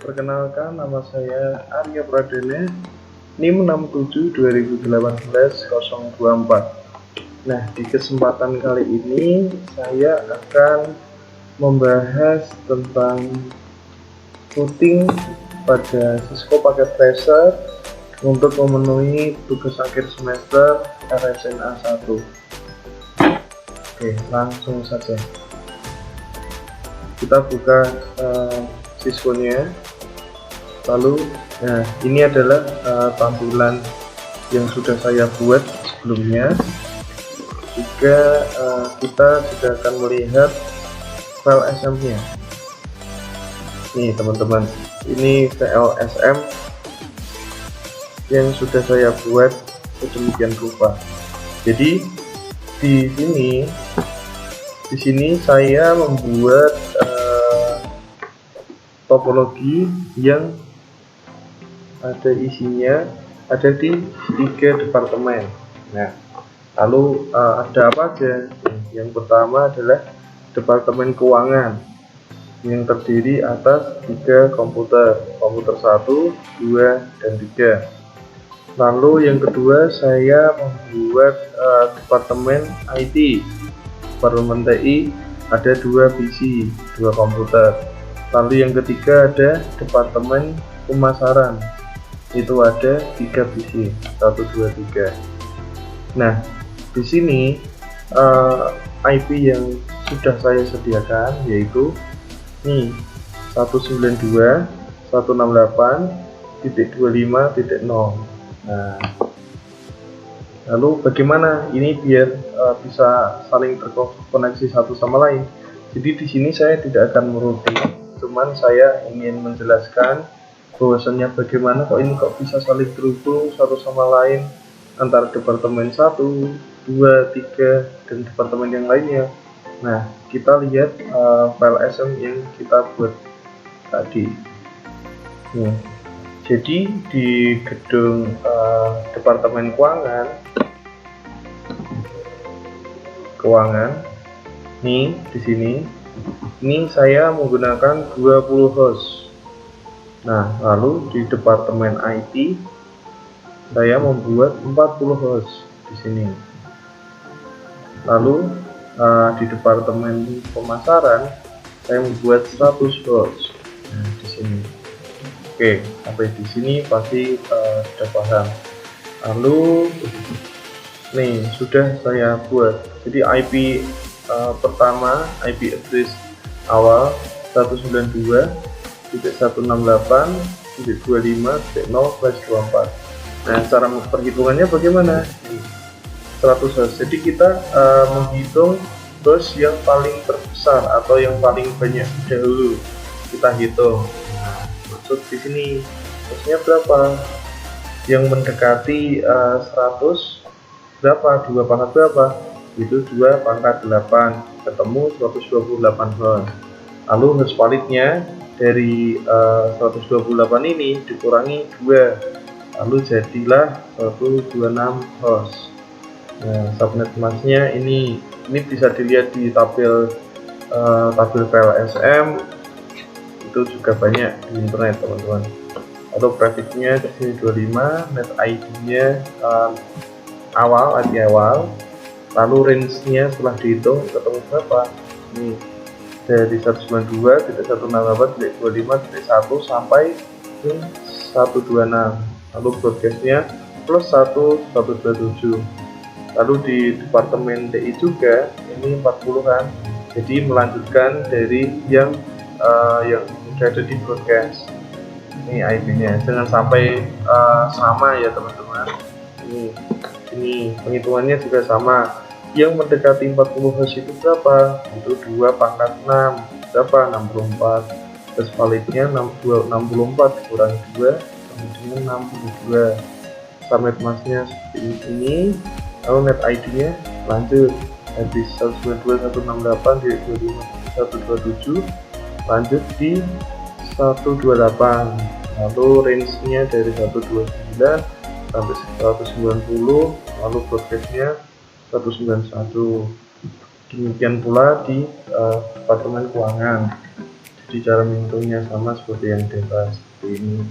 Perkenalkan, nama saya Arya Pradana, NIM 67 2018 024. Nah, di kesempatan kali ini saya akan membahas tentang routing pada Cisco Packet Tracer untuk memenuhi tugas akhir semester RSNA 1. Oke, langsung saja kita buka Cisco-nya. Lalu, nah ini adalah tampilan yang sudah saya buat sebelumnya. Jika kita sudah akan melihat file SM-nya. Nih teman-teman, ini file SM yang sudah saya buat sedemikian rupa. Jadi di sini saya membuat topologi yang ada isinya ada di 3 departemen. Nah, lalu ada apa aja? Yang pertama adalah departemen keuangan yang terdiri atas 3 komputer 1, 2, dan 3. Lalu yang kedua saya membuat departemen IT. Departemen TI ada 2 PC, 2 komputer. Lalu yang ketiga ada departemen pemasaran, itu ada 3 PC, 1, 2, 3. Nah, di sini IP yang sudah saya sediakan yaitu nih 192.168.25.0. Nah, lalu bagaimana ini biar bisa saling terkoneksi satu sama lain? Jadi di sini saya tidak akan merouting, cuman saya ingin menjelaskan bahwasannya bagaimana kok ini bisa saling terhubung satu sama lain antara departemen 1, 2, 3, dan departemen yang lainnya. Nah, kita lihat file SM yang kita buat tadi. Nih, jadi di gedung departemen keuangan nih di sini ini saya menggunakan 20 host. Nah, lalu di departemen IT saya membuat 40 host di sini. Lalu di departemen pemasaran saya membuat 100 host. Nah, di sini. Oke, sampai di sini pasti sudah paham. Lalu nih sudah saya buat. Jadi IP pertama, IP address awal 192.168.25.0/24. Nah, cara perhitungannya bagaimana? 100 host. Jadi kita menghitung host yang paling terbesar atau yang paling banyak dahulu kita hitung. Nah, maksud di sini hostnya berapa? Yang mendekati 100 berapa? 2 pangkat berapa? Itu 2 pangkat 8, ketemu 128 host. Lalu host validnya dari 128 ini dikurangi 2, lalu jadilah 126 host. Nah, subnet masknya ini bisa dilihat di tabel file SM, itu juga banyak di internet teman-teman. Atau prefixnya di sini 25, net ID-nya awal, lalu range-nya setelah dihitung ketemu berapa? Ini dari 192.168.25.1 sampai ke 126. Lalu broadcast-nya plus 127. Lalu di departemen TI juga ini 40-an. Jadi melanjutkan dari yang sudah ada di broadcast. Ini IP-nya. Jangan sampai sama ya teman-teman. Ini penghitungannya juga sama. Yang mendekati 40 host itu berapa? Itu 2 pangkat 6, berapa? 64. Terus validnya 64 kurang 2 kemudian 62. Subnet masknya seperti ini. Lalu net ID-nya lanjut dari 192.168.25.127 lanjut di 128. Lalu range-nya dari 129 sampai 190, lalu broadcast-nya 191. Demikian pula di departemen keuangan. Jadi cara menghitungnya sama seperti yang dibahas seperti ini.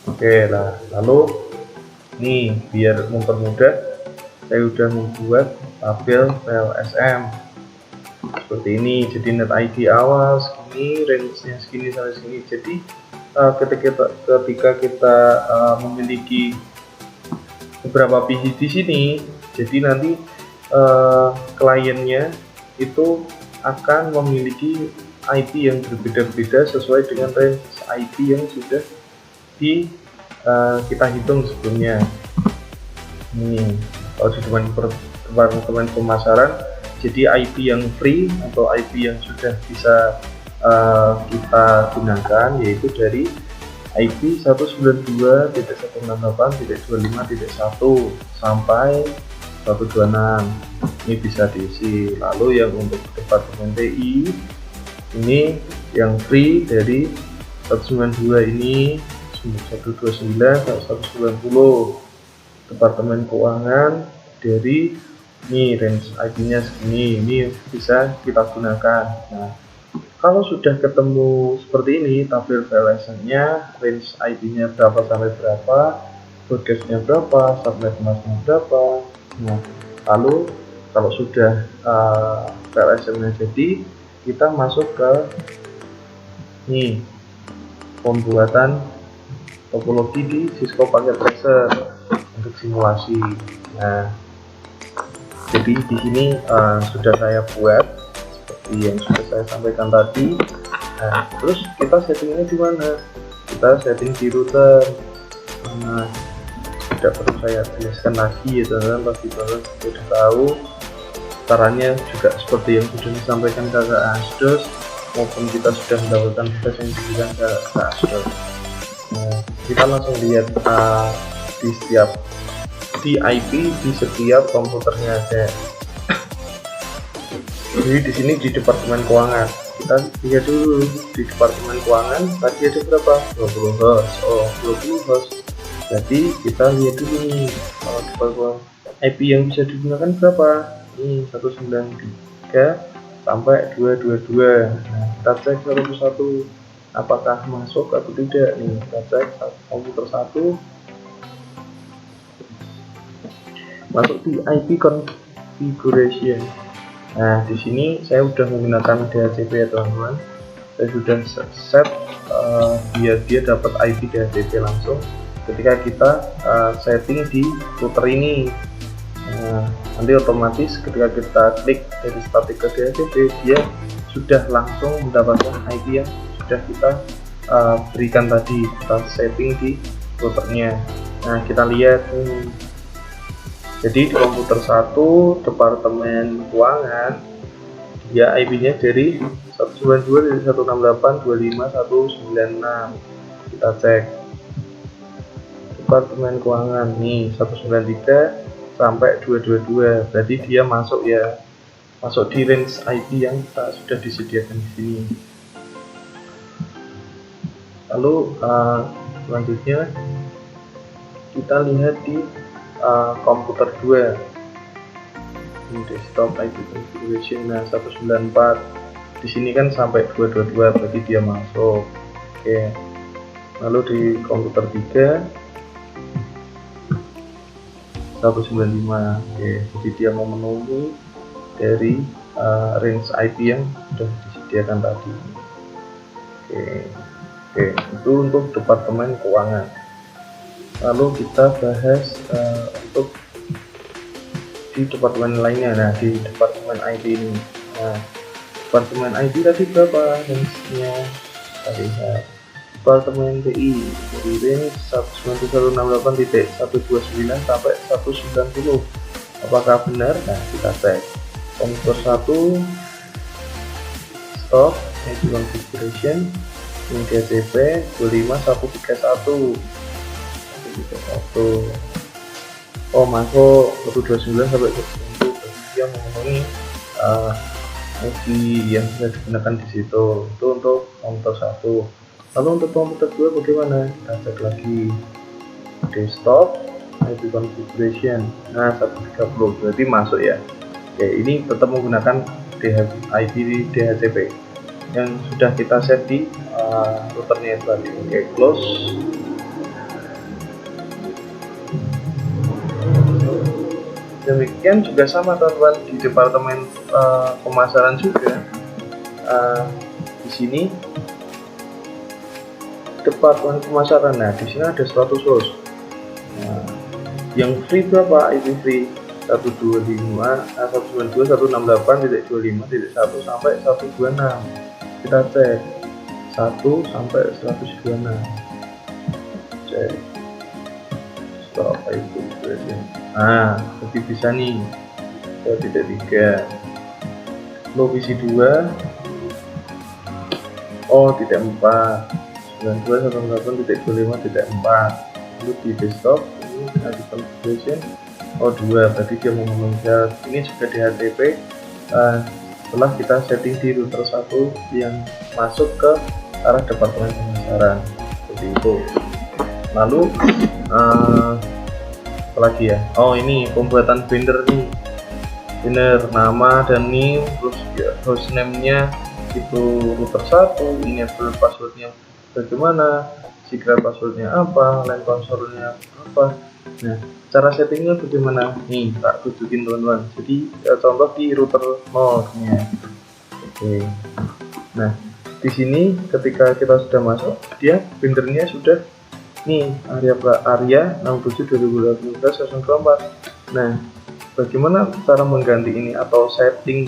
Oke, nah lalu nih biar mempermudah, saya udah membuat tabel VLSM seperti ini. Jadi net ID awal segini, range-nya segini sampai segini. Jadi ketika kita memiliki beberapa PC di sini, jadi nanti kliennya itu akan memiliki IP yang berbeda-beda sesuai dengan range IP yang sudah kita hitung sebelumnya. Nih, kalau di departemen pemasaran, jadi IP yang free atau IP yang sudah bisa kita gunakan yaitu dari IP 192.168.25.1 sampai 126. Ini bisa diisi. Lalu yang untuk departemen TI ini yang free dari 192 ini 129 sampai 190. Departemen keuangan dari ini range IP-nya segini, ini bisa kita gunakan. Nah, kalau sudah ketemu seperti ini tabel VLSM-nya, range IP-nya berapa sampai berapa, broadcast-nya berapa, subnet mask-nya berapa. Nah, lalu kalau sudah VLSM-nya jadi, kita masuk ke nih pembuatan topologi di Cisco Packet Tracer untuk simulasi. Nah, jadi di sini sudah saya buat seperti yang sudah saya sampaikan tadi. Nah, terus kita settingnya di mana? Kita setting di router. Nah, tidak perlu saya jelaskan lagi ya teman-teman, pasti teman-teman sudah tahu. Caranya juga seperti yang sudah disampaikan kakak Asdos, maupun kita sudah mendapatkan tugas yang diberikan kakak Asdos. Nah, kita langsung lihat di IP di setiap komputernya aja. Jadi di sini di departemen keuangan, kita lihat dulu di departemen keuangan tadi ada berapa? 20 host. Oh, 20 host. Jadi kita lihat dulu nih kalau departemen IP yang bisa digunakan berapa? Ini 193 sampai 222. Nah, kita cek satu-satu apakah masuk atau tidak. Nih kita cek komputer 1 masuk di IP configuration. Nah, di sini saya sudah menggunakan DHCP ya teman-teman. Saya sudah set biar dia dapat IP DHCP langsung ketika kita setting di router ini. Nah, nanti otomatis ketika kita klik dari static ke DHCP, dia sudah langsung mendapatkan IP yang sudah kita berikan tadi, kita setting di routernya. Nah, kita lihat jadi di komputer 1 departemen keuangan dia IP-nya dari 192.168.25.196. Kita cek departemen keuangan nih 193 sampai 222, berarti dia masuk ya, masuk di range IP yang sudah disediakan di sini. Lalu selanjutnya kita lihat di komputer 2 ini desktop IP configuration. Nah, 194 di sini kan sampai 222, berarti dia masuk. Oke, lalu di komputer 3 195. Oke, jadi dia memenuhi dari range IP yang sudah disediakan tadi. Oke, itu untuk departemen keuangan. Lalu kita bahas untuk di departemen lainnya. Nah, di departemen IT ini, nah departemen IT tadi berapa range-nya? Kita lihat departemen TI dari range 19168.129 sampai 190. Apakah benar? Nah, kita cek komputer 1 stop IP configuration ini DHCP 25131. Oh, masuk 129 sampai 190, dia memenuhi IP yang bisa digunakan di situ. Itu untuk komputer 1. Lalu untuk komputer 2 bagaimana? Kita cek lagi desktop IP configuration. Nah, 130 berarti masuk ya. Oke, ini tetap menggunakan IP DHCP. yang sudah kita set di routernya tadi. Oke, close. Demikian juga sama teman-teman di departemen pemasaran juga. Di sini departemen pemasaran. Nah, di sini ada 100 host. Nah, yang free berapa? IP free 192.168.25.1 sampai 126. Kita cek 1 sampai 126. Cek. Stop itu. Nah, jadi bisa nih. 3.3. Lovisi 2. Oh, tidak 4. 92.168.25.4. Lalu di desktop ini ada configuration O2, berarti dia memenuhi ini juga di HTTP. Setelah kita setting di router 1 yang masuk ke arah departemen pemasaran seperti itu. Lalu apalagi ya, oh ini pembuatan banner nih, banner nama dan name, terus ya, hostname nya itu router 1, enable passwordnya bagaimana, secret passwordnya apa, line passwordnya apa. Nah, cara settingnya bagaimana? Nih, tak tunjukin teman-teman. Jadi contoh di router 0 nya. Oke. Nah, di sini ketika kita sudah masuk, dia bannernya sudah nih area 67.2018/04. Nah, bagaimana cara mengganti ini atau setting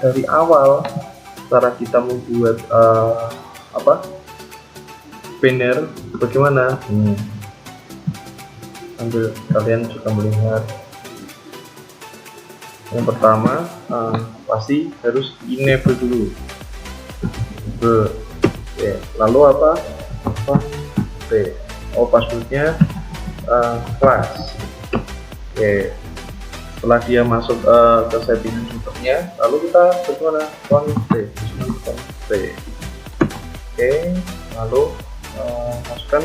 dari awal? Cara kita membuat banner bagaimana? Sambil kalian juga melihat. Yang pertama pasti harus enable dulu. Lalu apa? Passwordnya class. Oke. Setelah dia masuk ke settingan routernya, lalu kita bagaimana? Config. Oke, lalu masukkan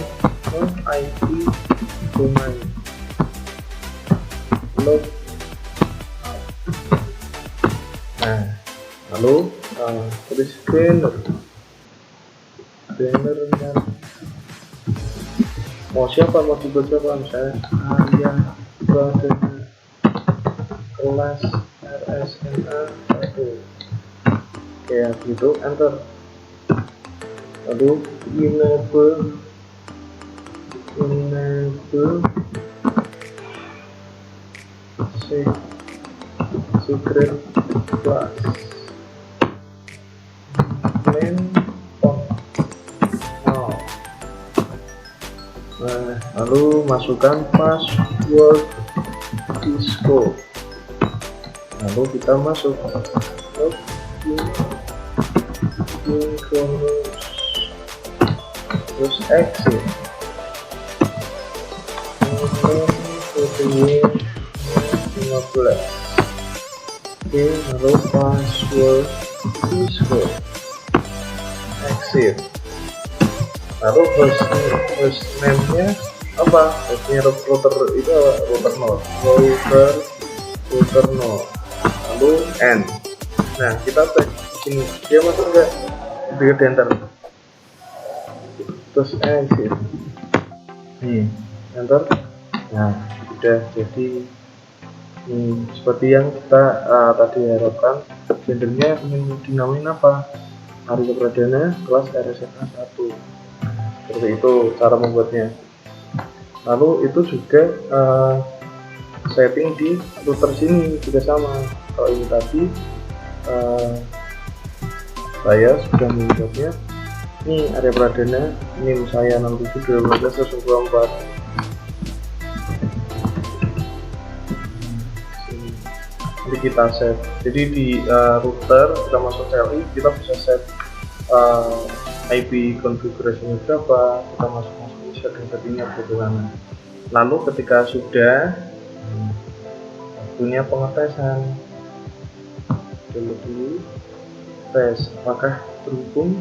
IP domain log. Nah, lalu tulis bannernya mau siapa, mau dibuat siapa, misalnya Arya Pradana kelas RSNA 1. Kayak gitu, enter. Lalu enable secret class main lalu masukkan password Cisco. Lalu kita masuk terus exit. Kemudian 15. Oke, lalu password Cisco, exit. Lalu hostname nya apa? Hostnya router itu router node, lalu n. Nah, kita cek sini dia masuk enggak, di enter, terus exit. Nih, enter. Nah, sudah jadi seperti yang kita tadi harapkan. Bannernya ingin dinamain apa? Arya Pradana kelas RSNA 1. Seperti itu cara membuatnya. Lalu itu juga setting di router sini juga sama. Kalau ini tadi saya sudah membuatnya. Ini Arya Pradana, ini saya 67.12.04. Jadi kita set. Jadi di router kita masuk CLI, kita bisa set IP konfigurasinya berapa, kita masuk setting-settingnya bagaimana. Lalu ketika sudah waktunya pengetesan, dulu tes apakah terhubung.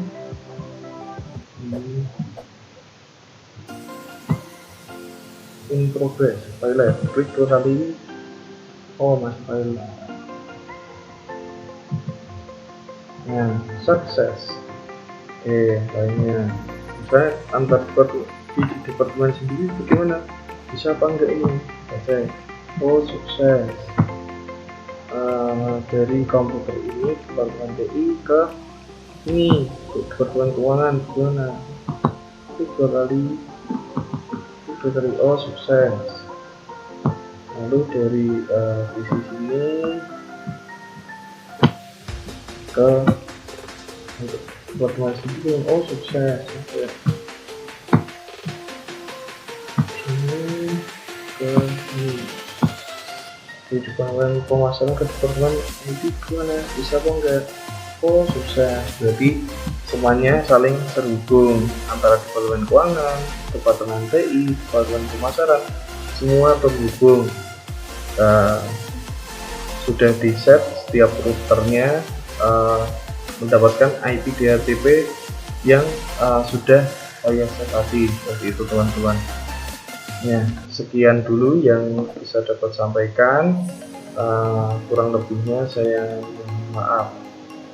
In progress, file klik dua kali. Oh, mas file. Nah, sukses. lainnya. Misalnya antar di departemen sendiri bagaimana, bisa apa enggak ini, oke. Oh sukses, dari komputer ini departemen TI ke ini ke departemen keuangan gimana, 3 kali oh sukses. Lalu dari visi sini ke departemen sendiri oh sukses. Oke. Ini ke ini kehidupan pemasaran ke departemen IT gimana, bisa apa enggak, oh sukses. Berarti semuanya saling terhubung antara departemen keuangan, departemen TI, departemen pemasaran, semua terhubung. Sudah di set setiap routernya mendapatkan IP DHCP yang sudah saya set tadi, seperti itu teman-teman. Ya, sekian dulu yang bisa dapat sampaikan, kurang lebihnya saya mohon maaf.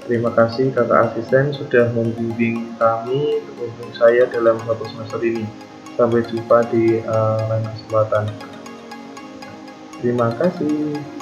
Terima kasih kakak asisten sudah membimbing kami, membimbing saya dalam 1 semester ini. Sampai jumpa di lain kesempatan. Terima kasih.